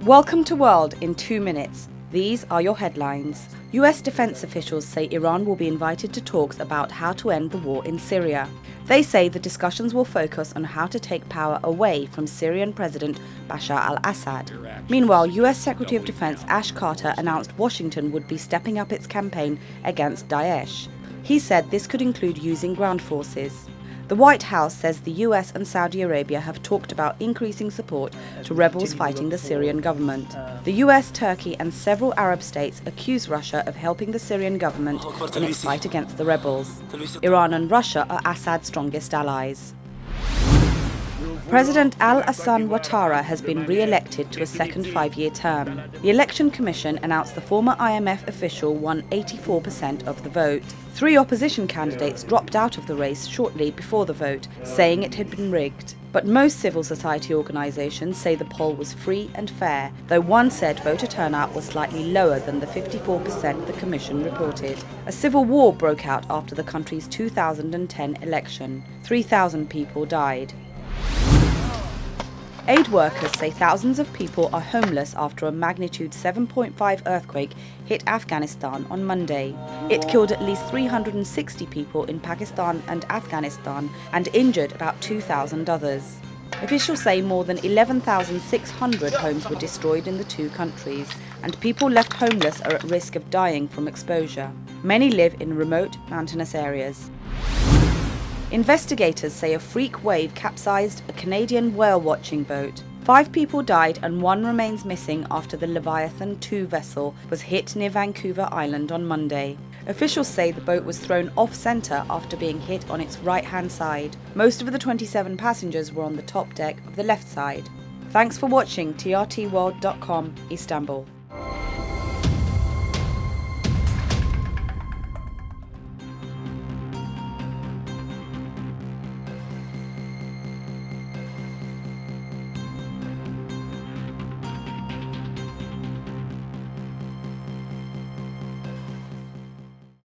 Welcome to World in 2 minutes. These are your headlines. US defense officials say Iran will be invited to talks about how to end the war in Syria. They say the discussions will focus on how to take power away from Syrian President Bashar al-Assad. Meanwhile, US Secretary of Defense Ash Carter announced Washington would be stepping up its campaign against Daesh. He said this could include using ground forces. The White House says the US and Saudi Arabia have talked about increasing support to rebels fighting the Syrian government. The US, Turkey and several Arab states accuse Russia of helping the Syrian government in its fight against the rebels. Iran and Russia are Assad's strongest allies. President Alassane Ouattara has been re-elected to a second 5-year term. The Election Commission announced the former IMF official won 84% of the vote. 3 opposition candidates dropped out of the race shortly before the vote, saying it had been rigged. But most civil society organisations say the poll was free and fair, though one said voter turnout was slightly lower than the 54% the Commission reported. A civil war broke out after the country's 2010 election. 3,000 people died. Aid workers say thousands of people are homeless after a magnitude 7.5 earthquake hit Afghanistan on Monday. It killed at least 360 people in Pakistan and Afghanistan and injured about 2,000 others. Officials say more than 11,600 homes were destroyed in the 2 countries, and people left homeless are at risk of dying from exposure. Many live in remote, mountainous areas. Investigators say a freak wave capsized a Canadian whale-watching boat. 5 people died and 1 remains missing after the Leviathan 2 vessel was hit near Vancouver Island on Monday. Officials say the boat was thrown off-centre after being hit on its right-hand side. Most of the 27 passengers were on the top deck of the left side. Thanks for watching TRTworld.com, Istanbul.